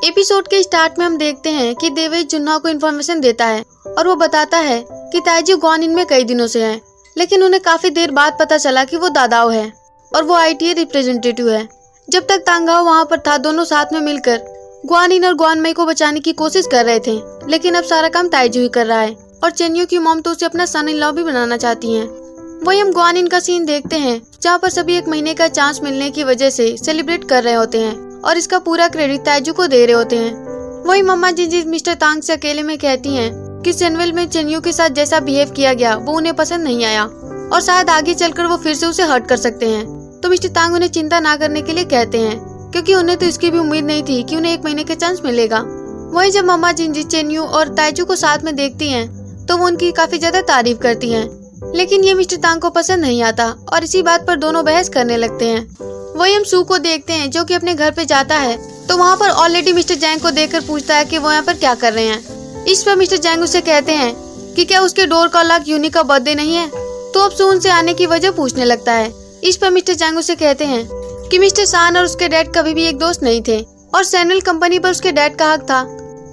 Episode के start में हम देखते हैं कि देवेश जुन्हा को इन्फॉर्मेशन देता है और वो बताता है कि ताइजू ग्वानिन में कई दिनों से है, लेकिन उन्हें काफी देर बाद पता चला कि वो दादाओ है और वो आईटीए रिप्रेजेंटेटिव है। जब तक तांगाओ वहाँ पर था, दोनों साथ में मिलकर ग्वानिन और ग्वानमई को बचाने की कोशिश कर रहे थे, लेकिन अब सारा काम ताइजू ही कर रहा है और चेन्यू की मॉम तो उसे अपना सन इन लॉ भी बनाना चाहती हैं। वही हम ग्वानिन का सीन देखते हैं जहाँ पर सभी 1 महीने का चांस मिलने की वजह से सेलिब्रेट कर रहे होते हैं और इसका पूरा क्रेडिट ताइजू को दे रहे होते हैं। वही मम्मा जिन मिस्टर तांग से अकेले में कहती हैं कि सेनवेल में चेन्यू के साथ जैसा बिहेव किया गया वो उन्हें पसंद नहीं आया और शायद आगे चलकर वो फिर से उसे हर्ट कर सकते हैं। तो मिस्टर तांग उन्हें चिंता ना करने के लिए कहते हैं क्योंकि उन्हें तो इसकी भी उम्मीद नहीं थी कि उन्हें 1 महीने का चांस मिलेगा। वही जब मम्मा जिंजी चेन्यू और ताइजू को साथ में देखती हैं तो वो उनकी काफी ज्यादा तारीफ करती हैं, लेकिन ये मिस्टर तांग को पसंद नहीं आता और इसी बात पर दोनों बहस करने लगते हैं। वही हम सू को देखते हैं जो कि अपने घर पे जाता है तो वहाँ पर ऑलरेडी मिस्टर जैंग को देखकर पूछता है कि वो यहाँ पर क्या कर रहे हैं। इस पर मिस्टर जैंग उसे कहते हैं कि क्या उसके डोर का लॉक यूनी का बर्थडे नहीं है, तो अब सू उनसे आने की वजह पूछने लगता है। इस पर मिस्टर जैंग उसे कहते हैं कि मिस्टर सान और उसके डैड कभी भी एक दोस्त नहीं थे और सैनुअल कंपनी पर उसके डैड का हक था,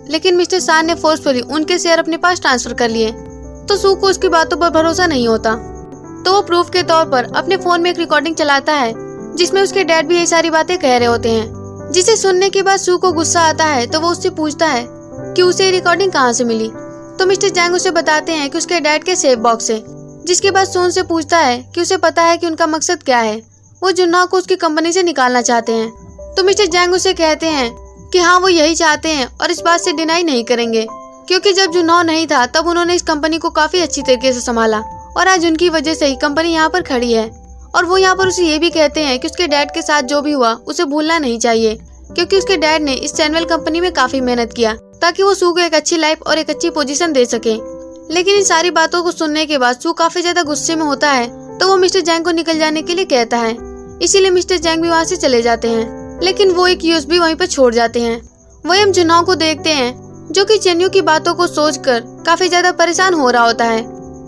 लेकिन मिस्टर सान ने फोर्सफुली उनके शेयर अपने पास ट्रांसफर कर लिए। तो सू को उसकी बातों पर भरोसा नहीं होता, तो वो प्रूफ के तौर पर अपने फोन में एक रिकॉर्डिंग चलाता है जिसमें उसके डैड भी यही सारी बातें कह रहे होते हैं, जिसे सुनने के बाद सू को गुस्सा आता है। तो वो उससे पूछता है कि उसे ये रिकॉर्डिंग कहाँ से मिली। तो मिस्टर जैंग उसे बताते हैं कि उसके डैड के सेफ बॉक्स से, जिसके बाद सू से पूछता है कि उसे पता है कि उनका मकसद क्या है, वो जुन्हा को उसकी कंपनी से निकालना चाहते हैं। तो मिस्टर जैंग उसे कहते हैं कि हाँ वो यही चाहते हैं और इस बात से डिनाई नहीं करेंगे, क्योंकि जब जुन्हा नहीं था तब उन्होंने इस कंपनी को काफी अच्छी तरीके से संभाला और आज उनकी वजह से ही कंपनी यहाँ पर खड़ी है। और वो यहाँ पर उसे ये भी कहते हैं कि उसके डैड के साथ जो भी हुआ उसे भूलना नहीं चाहिए, क्योंकि उसके डैड ने इस सैनुअल कंपनी में काफी मेहनत किया ताकि वो सू को एक अच्छी लाइफ और एक अच्छी पोजीशन दे सके। लेकिन इन सारी बातों को सुनने के बाद सू काफी ज्यादा गुस्से में होता है, तो वो मिस्टर जैंग को निकल जाने के लिए कहता है। इसीलिए मिस्टर जैंग भी वहाँ से चले जाते हैं, लेकिन वो एक यूएसबी वहीं पर छोड़ जाते हैं। वही हम जुन्हा को देखते हैं जो कि चेन्यू की बातों को सोचकर काफी ज्यादा परेशान हो रहा होता है,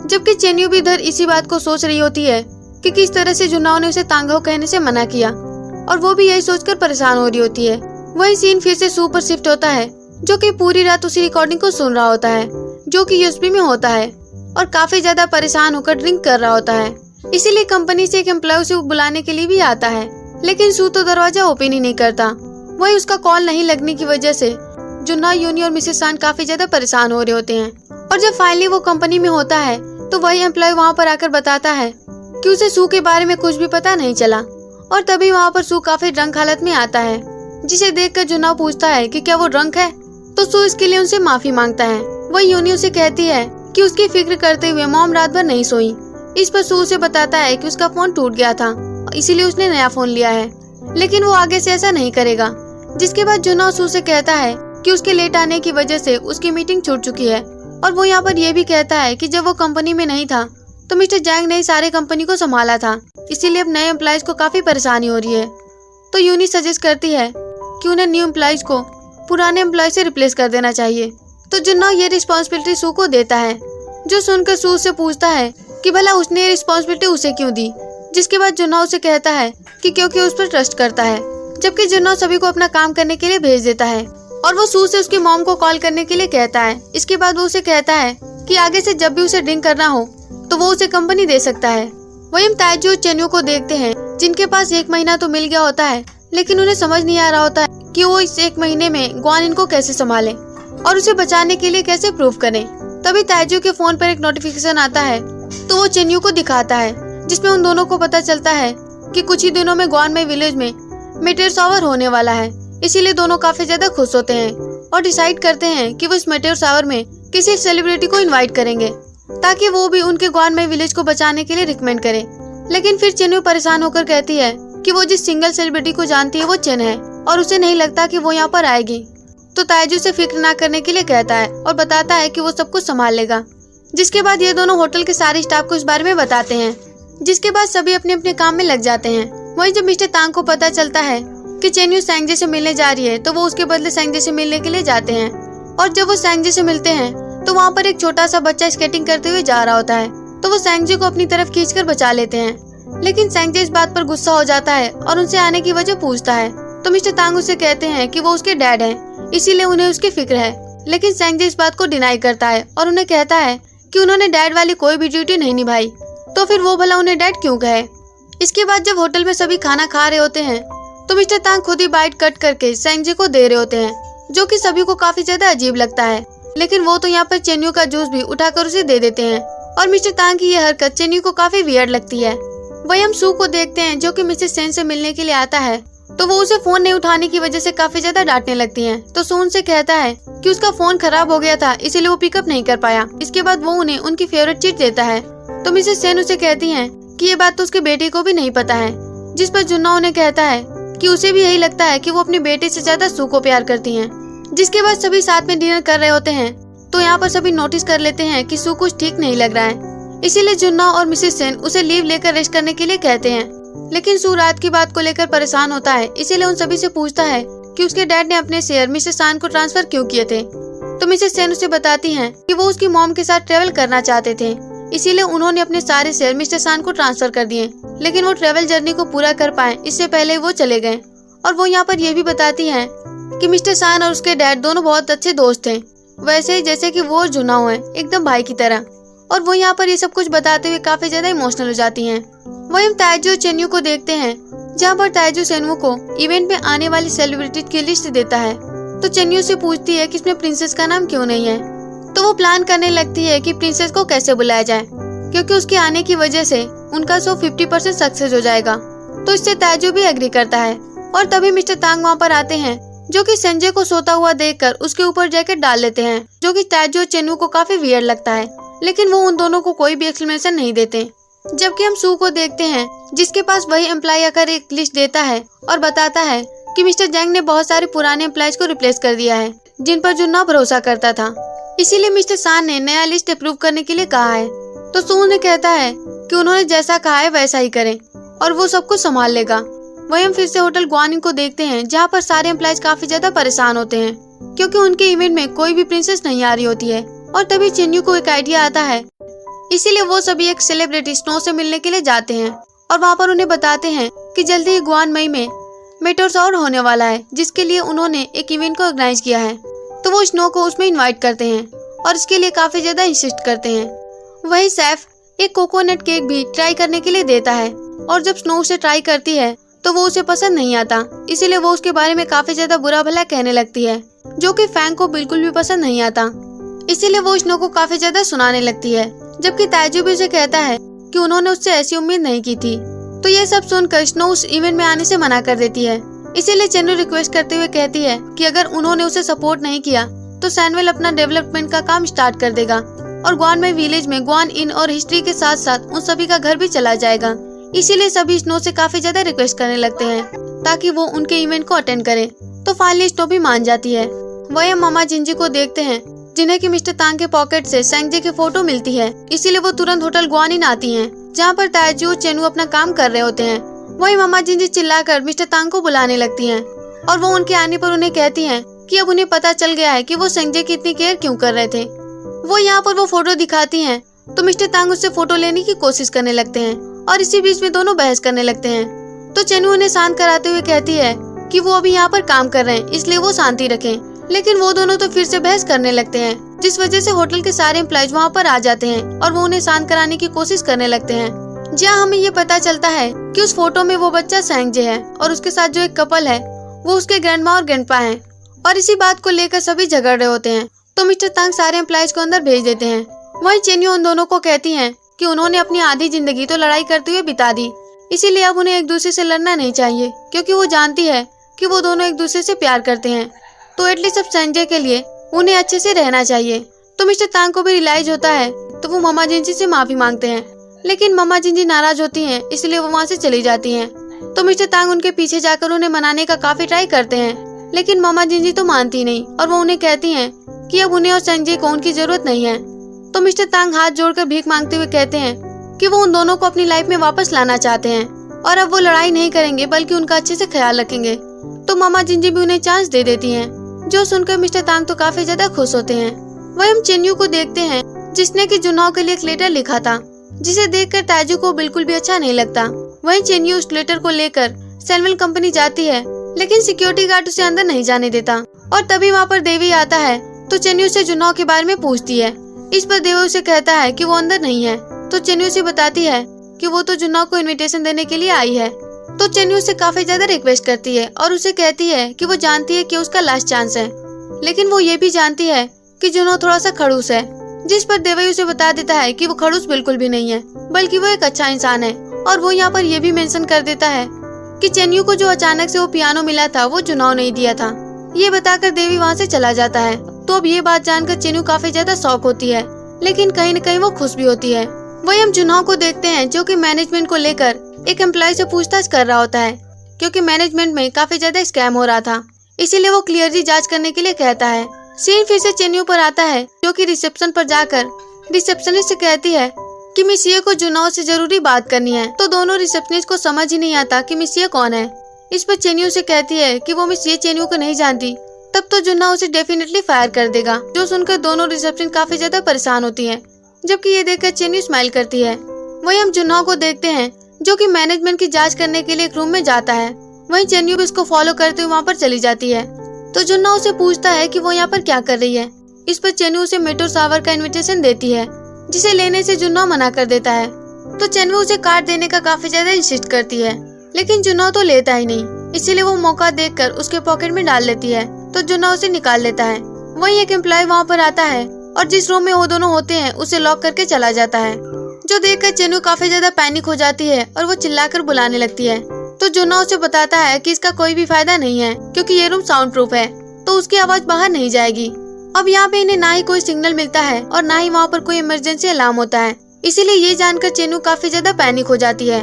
जबकि चेन्यू भी इधर इसी बात को सोच रही होती है कि किस तरह से जुन्हा ने उसे तांगाओ कहने से मना किया, और वो भी यही सोचकर परेशान हो रही होती है। वही सीन फिर से सू पर शिफ्ट होता है जो कि पूरी रात उसी रिकॉर्डिंग को सुन रहा होता है जो कि यूएसबी में होता है और काफी ज्यादा परेशान होकर ड्रिंक कर रहा होता है। इसीलिए कंपनी से एक एम्प्लॉय उसे बुलाने के लिए भी आता है, लेकिन सू तो दरवाजा ओपन ही नहीं करता। वही उसका कॉल नहीं लगने की वजह से जुन्हा, यूनी और मिसेस सान काफी ज्यादा परेशान हो रहे होते हैं। और जब फाइनली वो कंपनी में होता है तो वही एम्प्लॉय वहाँ पर आकर बताता है कि उसे सू के बारे में कुछ भी पता नहीं चला, और तभी वहाँ पर सू काफी ड्रंक हालत में आता है, जिसे देखकर जुन्हा पूछता है कि क्या वो ड्रंक है, तो सू इसके लिए उनसे माफी मांगता है। वही यूनी उसे कहती है कि उसकी फिक्र करते हुए मॉम रात भर नहीं सोई। इस पर सू उसे बताता है कि उसका फोन टूट गया था, इसीलिए उसने नया फोन लिया है, लेकिन वो आगे से ऐसा नहीं करेगा। जिसके बाद जुन्हा सू से कहता है कि उसके लेट आने की वजह से उसकी मीटिंग छूट चुकी है, और वो यहाँ पर यह भी कहता है कि जब वो कंपनी में नहीं था तो मिस्टर जैंग ने सारे कंपनी को संभाला था, इसीलिए अब नए एम्प्लॉयज को काफी परेशानी हो रही है। तो यूनी सजेस्ट करती है कि उन्हें न्यू एम्प्लॉयज को पुराने एम्प्लॉय से रिप्लेस कर देना चाहिए। तो जुन्हा ये रिस्पॉन्सिबिलिटी सू को देता है, जो सुनकर सू से पूछता है कि भला उसने ये रिस्पॉन्सिबिलिटी उसे क्यों दी। जिसके बाद जुन्हा उसे कहता है कि क्योंकि उस पर ट्रस्ट करता है, जबकि जुन्हा सभी को अपना काम करने के लिए भेज देता है, और वो सू से उसकी मॉम को कॉल करने के लिए कहता है। इसके बाद वो उसे कहता है कि आगे से जब भी उसे ड्रिंक करना हो तो वो उसे कंपनी दे सकता है। वही हम ताइजू और चेन्यू को देखते हैं जिनके पास 1 महीना तो मिल गया होता है, लेकिन उन्हें समझ नहीं आ रहा होता है कि वो इस 1 महीने में ग्वानिन को कैसे संभाले और उसे बचाने के लिए कैसे प्रूव करें। तभी ताइजू के फोन पर एक नोटिफिकेशन आता है, तो वो चेन्यू को दिखाता है, जिसमें उन दोनों को पता चलता है कि कुछ ही दिनों में ग्वानमई विलेज में मेटेर शावर होने वाला है। इसीलिए दोनों काफी ज्यादा खुश होते हैं और डिसाइड करते हैं कि वो इस मेटेर शावर में किसी सेलिब्रिटी को इनवाइट करेंगे ताकि वो भी उनके ग्वानमई विलेज को बचाने के लिए रिकमेंड करे। लेकिन फिर चेन्यू परेशान होकर कहती है कि वो जिस सिंगल सेलिब्रिटी को जानती है वो चेन है और उसे नहीं लगता कि वो यहाँ पर आएगी। तो ताइजू से फिक्र ना करने के लिए कहता है और बताता है कि वो सब कुछ संभाल लेगा। जिसके बाद ये दोनों होटल के सारे स्टाफ को इस बारे में बताते हैं, जिसके बाद सभी अपने अपने काम में लग जाते हैं। वहीं जब मिस्टर तांग को पता चलता है कि चेन्यू सैंगजे से मिलने जा रही है, तो वो उसके बदले सैंगजे से मिलने के लिए जाते हैं। और जब वो सैंगजे से मिलते हैं तो वहाँ पर एक छोटा सा बच्चा स्केटिंग करते हुए जा रहा होता है, तो वो सैंगजे को अपनी तरफ खींचकर बचा लेते हैं। लेकिन सैंगजे इस बात पर गुस्सा हो जाता है और उनसे आने की वजह पूछता है। तो मिस्टर तांग उसे कहते हैं कि वो उसके डैड हैं, इसीलिए उन्हें उसकी फिक्र है। लेकिन सेंगजे इस बात को डिनाई करता है और उन्हें कहता है कि उन्होंने डैड वाली कोई भी ड्यूटी नहीं निभाई, तो फिर वो भला उन्हें डैड क्यों कहे। इसके बाद जब होटल में सभी खाना खा रहे होते हैं तो मिस्टर तांग खुद ही बाइट कट करके सेंगजे को दे रहे होते हैं, जो कि सभी को काफी ज्यादा अजीब लगता है। लेकिन वो तो यहाँ पर चेन्यू का जूस भी उठाकर उसे दे देते हैं और मिस्टर तांग की ये हरकत चेन्यू को काफी वियर्ड लगती है। वहीं हम सू को देखते हैं जो कि मिसेस सेन से मिलने के लिए आता है, तो वो उसे फोन नहीं उठाने की वजह से काफी ज्यादा डांटने लगती हैं। तो सू उनसे कहता है कि उसका फोन खराब हो गया था, इसीलिए वो पिकअप नहीं कर पाया। इसके बाद वो उन्हें उनकी फेवरेट चीज देता है। तो मिसेस सेन उसे कहती हैं कि ये बात तो उसके बेटे को भी नहीं पता है, जिस पर जुन्ना उन्हें कहता है कि उसे भी यही लगता है कि वो अपने बेटे से ज्यादा सू को प्यार करती हैं। जिसके बाद सभी साथ में डिनर कर रहे होते हैं तो यहाँ पर सभी नोटिस कर लेते हैं कि सू कुछ ठीक नहीं लग रहा है, इसीलिए जुन्ना और मिसेस सेन उसे लीव लेकर रेस्ट करने के लिए कहते हैं। लेकिन सू रात की बात को लेकर परेशान होता है, इसीलिए उन सभी से पूछता है कि उसके डैड ने अपने शेयर मिसेस सान को ट्रांसफर क्यों किए थे। तो मिसेस सेन उसे बताती हैं कि वो उसकी मॉम के साथ ट्रेवल करना चाहते थे, इसीलिए उन्होंने अपने सारे शेयर मिस्टर सान को ट्रांसफर कर दिए। लेकिन वो ट्रेवल जर्नी को पूरा कर पाए इससे पहले वो चले गए। और वो यहाँ पर यह भी बताती हैं कि मिस्टर सान और उसके डैड दोनों बहुत अच्छे दोस्त थे, वैसे ही जैसे कि वो और जुनाओ हैं, एकदम भाई की तरह। और वो यहाँ पर ये सब कुछ बताते हुए काफी ज्यादा इमोशनल हो जाती हैं। वहीं हम ताइजू और चेन्यू को देखते हैं, जहाँ पर ताइजू सेनवू को इवेंट में आने वाली सेलिब्रिटी की लिस्ट देता है। तो चेन्यू से पूछती है कि इसमें प्रिंसेस का नाम क्यों नहीं है। तो वो प्लान करने लगती है कि प्रिंसेस को कैसे बुलाया जाए, क्योंकि उसके आने की वजह से उनका शो 50% सक्सेस हो जाएगा। तो इससे ताइजू भी एग्री करता है। और तभी मिस्टर तांग वहाँ पर आते हैं, जो कि संजय को सोता हुआ देखकर उसके ऊपर जैकेट डाल लेते हैं, जो कि ताइजू और चेन्नू को काफी वियर्ड लगता है। लेकिन वो उन दोनों को कोई भी एक्सप्लेनेशन नहीं देते। जबकि हम सू को देखते हैं, जिसके पास वही एम्प्लॉय आकर एक लिस्ट देता है और बताता है कि मिस्टर जैंग ने बहुत सारे पुराने एम्प्लॉयज को रिप्लेस कर दिया है, जिन पर जुन्ना भरोसा करता था। इसीलिए मिस्टर सान ने नया लिस्ट अप्रूव करने के लिए कहा है। तो सू ने कहता है कि उन्होंने जैसा कहा है वैसा ही करें और वो सब कुछ संभाल लेगा। वहीं हम फिर से होटल ग्वानिन को देखते हैं, जहाँ पर सारे एम्प्लॉयज काफी ज्यादा परेशान होते हैं, क्योंकि उनके इवेंट में कोई भी प्रिंसेस नहीं आ रही होती है। और तभी चेन्यू को एक आइडिया आता है, इसीलिए वो सभी एक सेलिब्रिटी स्नो से मिलने के लिए जाते हैं और वहाँ पर उन्हें बताते हैं कि जल्दी ही ग्वान मई में मेटोरसॉर होने वाला है, जिसके लिए उन्होंने एक इवेंट को ऑर्गेनाइज किया है। तो वो स्नो को उसमें इन्वाइट करते हैं और इसके लिए काफी ज्यादा इंसिस्ट करते हैं। वही सैफ एक कोकोनट केक भी ट्राई करने के लिए देता है और जब स्नो उसे ट्राई करती है तो वो उसे पसंद नहीं आता, इसीलिए वो उसके बारे में काफी ज्यादा बुरा भला कहने लगती है, जो कि फैंग को बिल्कुल भी पसंद नहीं आता। इसीलिए वो स्नो को काफी ज्यादा सुनाने लगती है, जबकि ताइजू भी उसे कहता है कि उन्होंने उससे ऐसी उम्मीद नहीं की थी। तो ये सब सुनकर स्नो उस इवेंट में आने से मना कर देती है। इसीलिए चेन्नू रिक्वेस्ट करते हुए कहती है कि अगर उन्होंने उसे सपोर्ट नहीं किया तो सैनवेल अपना डेवलपमेंट का काम स्टार्ट कर देगा और ग्वान में विलेज में ग्वान इन और हिस्ट्री के साथ साथ उन सभी का घर भी चला जाएगा। इसीलिए सभी स्नो से काफी ज्यादा रिक्वेस्ट करने लगते हैं ताकि वो उनके इवेंट को अटेंड करे। तो फाइनली स्नो भी मान जाती है। वही हम मामा जिंजी को देखते हैं, जिन्हें कि मिस्टर तांग के पॉकेट से सेंगजे की फोटो मिलती है, इसीलिए वो तुरंत होटल ग्वानिन आती हैं, जहाँ पर ताइजू और चेन्नू अपना काम कर रहे होते हैं। वही मामा जिंजी चिल्लाकर मिस्टर तांग को बुलाने लगती हैं और वो उनके आने पर उन्हें कहती हैं कि अब उन्हें पता चल गया है कि वो सेंगजे की इतनी केयर क्यों कर रहे थे। वो यहाँ पर वो फोटो दिखाती हैं तो मिस्टर तांग उससे फोटो लेने की कोशिश करने लगते हैं और इसी बीच में दोनों बहस करने लगते हैं। तो चेन्नू उन्हें शांत कराते हुए कहती है कि वो अभी यहाँ पर काम कर रहे हैं, इसलिए वो शांति रखें। लेकिन वो दोनों तो फिर से बहस करने लगते हैं, जिस वजह से होटल के सारे एम्प्लॉयज वहाँ पर आ जाते हैं और वो उन्हें शांत कराने की कोशिश करने लगते हैं। जहाँ हमें ये पता चलता है कि उस फोटो में वो बच्चा सेंगजे है और उसके साथ जो एक कपल है वो उसके ग्रैंडमा और ग्रैंडपा हैं और इसी बात को लेकर सभी झगड़ रहे होते हैं। तो मिस्टर तांग सारे एम्प्लॉयज को अंदर भेज देते हैं। वहीं चेन्यू उन दोनों को कहती है कि उन्होंने अपनी आधी जिंदगी तो लड़ाई करते हुए बिता दी, इसीलिए अब उन्हें एक दूसरे से लड़ना नहीं चाहिए, क्योंकि वो जानती है कि वो दोनों एक दूसरे से प्यार करते हैं। तो एटलीस्ट अब संजय के लिए उन्हें अच्छे से रहना चाहिए। तो मिस्टर तांग को भी रियलाइज होता है, तो वो मामा जिंजी से माफी मांगते हैं, लेकिन मामा जिंजी नाराज होती हैं, इसलिए वो वहाँ से चली जाती हैं। तो मिस्टर तांग उनके पीछे जाकर उन्हें मनाने का काफी ट्राई करते हैं, लेकिन मामा जिंजी तो मानती नहीं और वो उन्हें कहती हैं कि अब उन्हें और संजय को उनकी जरूरत नहीं है। तो मिस्टर तांग हाथ जोड़कर भीख मांगते हुए कहते हैं कि वो उन दोनों को अपनी लाइफ में वापस लाना चाहते हैं और अब वो लड़ाई नहीं करेंगे बल्कि उनका अच्छे से ख्याल रखेंगे। तो मामा जिंजी भी उन्हें चांस दे देती हैं, जो सुनकर मिस्टर तांग तो काफी ज्यादा खुश होते हैं। वही हम चेन्यू को देखते हैं, जिसने कि जुनाओ के लिए एक लेटर लिखा था, जिसे देखकर ताइजू को बिल्कुल भी अच्छा नहीं लगता। वहीं चेन्यू उस लेटर को लेकर सैनवेल कंपनी जाती है लेकिन सिक्योरिटी गार्ड उसे अंदर नहीं जाने देता। और तभी वहाँ पर देवी आता है तो चेन्नू से जुन्ना के बारे में पूछती है। इस पर देवी उसे कहता है कि वो अंदर नहीं है। तो चेन्नू उसे बताती है कि वो तो जुन्ना को इनविटेशन देने के लिए आई है। तो चेन्नू उसे काफी ज्यादा रिक्वेस्ट करती है और उसे कहती है कि वो जानती है कि उसका लास्ट चांस है, लेकिन वो ये भी जानती है कि जुन्ना थोड़ा सा खड़ूस है। जिस पर देवई उसे बता देता है कि वो खड़ूस बिल्कुल भी नहीं है, बल्कि वो एक अच्छा इंसान है। और वो यहाँ पर ये भी मेंशन कर देता है कि चेन्नू को जो अचानक से वो पियानो मिला था वो जुन्ना नहीं दिया था। ये बताकर देवी वहाँ से चला जाता है। तो अब ये बात जानकर चेन्नू काफी ज्यादा शॉक होती है, लेकिन कहीं न कहीं वो खुश भी होती है। वही हम जुन्ना को देखते हैं जो कि मैनेजमेंट को लेकर एक एम्प्लॉय से पूछताछ कर रहा होता है, क्योंकि मैनेजमेंट में काफी ज्यादा स्कैम हो रहा था। इसीलिए वो क्लियरली जांच करने के लिए कहता है। सीन फिर से चेन्नू पर आता है जो कि रिसेप्शन पर जाकर रिसेप्शनिस्ट से कहती है कि मिस ये को जुन्ना से जरूरी बात करनी है। तो दोनों रिसेप्शनिस्ट को समझ ही नहीं आता कि मिस ये कौन है। इस पर चेन्नू से कहती है कि वो मिस ये चेन्नू को नहीं जानती, तब तो जुन्ना उसे डेफिनेटली फायर कर देगा। जो सुनकर दोनों रिसेप्शन काफी ज्यादा परेशान होती है, जबकि ये देखकर चेन्नू स्माइल करती है। वही हम जुन्ना को देखते हैं जो कि मैनेजमेंट की जांच करने के लिए एक रूम में जाता है। वहीं चेन्नू भी उसको फॉलो करते हुए वहाँ पर चली जाती है। तो जुन्ना उसे पूछता है कि वो यहाँ पर क्या कर रही है। इस पर चेन्नू उसे मेट्रो शावर का इनविटेशन देती है, जिसे लेने से जुन्ना मना कर देता है। तो चेन्नू उसे कार्ड देने का काफी ज्यादा इंसिस्ट करती है, लेकिन जुन्ना तो लेता ही नहीं। इसीलिए वो मौका देखकर उसके पॉकेट में डाल लेती है। तो जुन्ना उसे निकाल लेता है। वहीं एक एम्प्लॉय वहाँ पर आता है और जिस रूम में वो दोनों होते हैं उसे लॉक करके चला जाता है, जो देखकर चेन्नू काफी ज्यादा पैनिक हो जाती है और वो चिल्लाकर बुलाने लगती है। तो जुन्ना उसे बताता है कि इसका कोई भी फायदा नहीं है, क्योंकि ये रूम साउंड प्रूफ है, तो उसकी आवाज बाहर नहीं जाएगी। अब यहाँ पे इन्हें ना ही कोई सिग्नल मिलता है और ना ही वहाँ पर कोई इमरजेंसी अलार्म होता है। इसीलिए ये जानकर चेन्नू काफी ज्यादा पैनिक हो जाती है,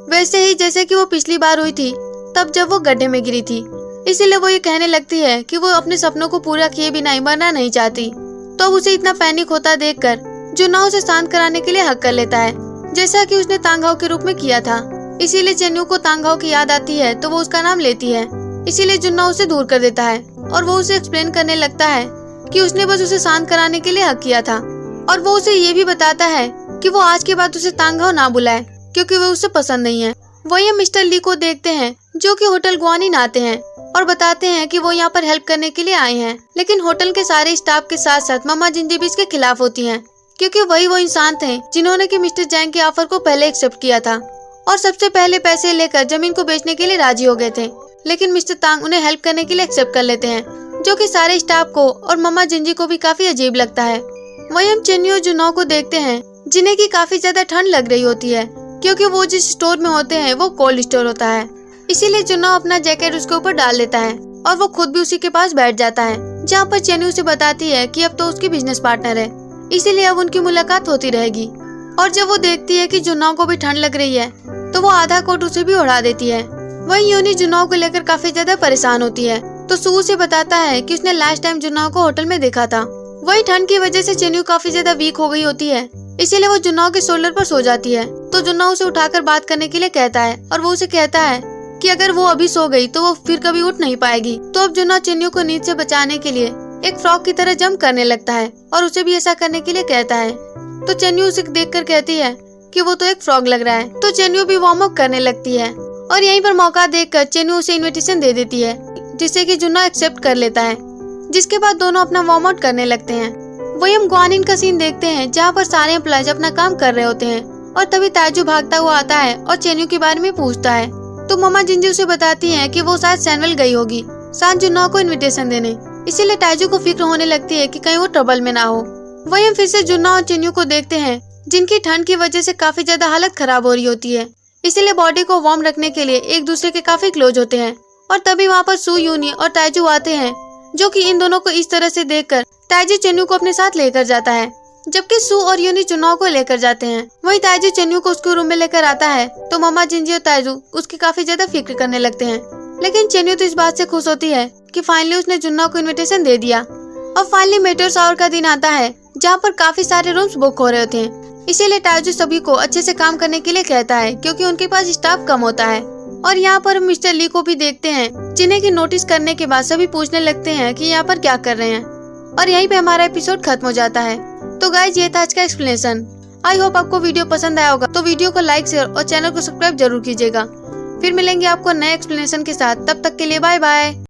वैसे ही जैसे कि वो पिछली बार हुई थी तब जब वो गड्ढे में गिरी थी। इसीलिए वो ये कहने लगती है कि वो अपने सपनों को पूरा किए बिना मरना नहीं चाहती। तो अब उसे इतना पैनिक होता देखकर जुन्ना उसे शांत कराने के लिए हक कर लेता है, जैसा कि उसने तांघाओ के रूप में किया था। इसीलिए चेन्नू को तांघाओ की याद आती है तो वो उसका नाम लेती है। इसीलिए जुन्ना उसे दूर कर देता है और वो उसे एक्सप्लेन करने लगता है कि उसने बस उसे शांत कराने के लिए हक किया था। और वो उसे ये भी बताता है कि वो आज के बाद उसे तांघाओ ना बुलाए, क्योंकि वो उसे पसंद नहीं है। वही हम मिस्टर ली को देखते हैं जो कि होटल ग्वानिन आते हैं और बताते हैं कि वो यहाँ पर हेल्प करने के लिए आए हैं। लेकिन होटल के सारे स्टाफ के साथ साथ मम्मा जिंजी भी इसके खिलाफ होती हैं, क्योंकि वही वो इंसान थे जिन्होंने कि मिस्टर जैंग के ऑफर को पहले एक्सेप्ट किया था और सबसे पहले पैसे लेकर जमीन को बेचने के लिए राजी हो गए थे। लेकिन मिस्टर तांग उन्हें हेल्प करने के लिए एक्सेप्ट कर लेते हैं, जो कि सारे स्टाफ को और मम्मा जिंजी को भी काफी अजीब लगता है। वही हम चेन्नू और जुन्ना को देखते हैं जिन्हें की काफी ज्यादा ठंड लग रही होती है, क्योंकि वो जिस स्टोर में होते हैं वो कोल्ड स्टोर होता है। इसीलिए जुन्ना अपना जैकेट उसके ऊपर डाल लेता है और वो खुद भी उसी के पास बैठ जाता है, जहाँ पर चेन्नू उसे बताती है कि अब तो उसकी बिजनेस पार्टनर है, इसीलिए अब उनकी मुलाकात होती रहेगी। और जब वो देखती है कि जुन्ना को भी ठंड लग रही है तो वो आधा कोट उसे भी उड़ा देती है। वहीं यूनी जुन्ना को लेकर काफी ज्यादा परेशान होती है, तो सू उसे बताता है कि उसने लास्ट टाइम जुन्ना को होटल में देखा था। वही ठंड की वजह से चेन्नू काफी ज्यादा वीक हो गई होती है, इसीलिए वो जुन्ना के शोल्डर पर सो जाती है। तो जुन्ना उसे उठाकर बात करने के लिए कहता है और वो उसे कहता है कि अगर वो अभी सो गई तो वो फिर कभी उठ नहीं पाएगी। तो अब जुन्ना चेन्नू को नींद से बचाने के लिए एक फ्रॉग की तरह जंप करने लगता है और उसे भी ऐसा करने के लिए कहता है। तो चेन्नू उसे देखकर कहती है कि वो तो एक फ्रॉग लग रहा है। तो चेन्नू भी वार्म अप करने लगती है और यहीं पर मौका देखकर चेन्नू उसे इनविटेशन दे देती है, जिससे कि जुन्ना एक्सेप्ट कर लेता है। जिसके बाद दोनों अपना वार्म आउट करने लगते हैं। वही हम ग्वानिन का सीन देखते हैं जहाँ पर सारे एम्प्लॉयज अपना काम कर रहे होते हैं और तभी ताइजू भागता हुआ आता है और चेन्नू के बारे में पूछता है। तो मम्मा जिंजी उसे बताती है कि वो शायद सैनवल गई होगी साथ जुन्ना को इनविटेशन देने, इसीलिए ताइजू को फिक्र होने लगती है कि कहीं वो ट्रबल में ना हो। वही हम फिर से जुन्ना और चेन्नू को देखते हैं जिनकी ठंड की वजह से काफी ज्यादा हालत खराब हो रही होती है, इसीलिए बॉडी को वार्म रखने के लिए एक दूसरे के काफी क्लोज होते हैं। और तभी वहाँ पर सू, यूनी और ताइजू आते हैं, जो कि इन दोनों को इस तरह से देखकर ताइजू चेन्नू को अपने साथ लेकर जाता है, जबकि सू और यूनी जुन्ना को लेकर जाते हैं। वही ताइजू चेन्नू को उसके रूम में लेकर आता है तो मम्मा जिंजी और ताइजू उसकी काफी ज्यादा फिक्र करने लगते हैं। लेकिन चेन्नू तो इस बात से खुश होती है कि फाइनली उसने जुन्ना को इनविटेशन दे दिया। और फाइनली मेट्रो शावर का दिन आता है जहाँ पर काफी सारे रूम्स बुक हो रहे होते हैं, इसीलिए ताइजू सभी को अच्छे से काम करने के लिए कहता है, क्योंकि उनके पास स्टाफ कम होता है। और यहाँ पर हम मिस्टर ली को भी देखते हैं, जिन्हें की नोटिस करने के बाद सभी पूछने लगते हैं कि यहाँ पर क्या कर रहे हैं। और यहीं पे हमारा एपिसोड खत्म हो जाता है। तो गाइज ये था आज का एक्सप्लेनेशन। आई होप आपको वीडियो पसंद आया होगा, तो वीडियो को लाइक शेयर और चैनल को सब्सक्राइब जरूर कीजिएगा। फिर मिलेंगे आपको नए एक्सप्लेनेशन के साथ, तब तक के लिए बाय बाय।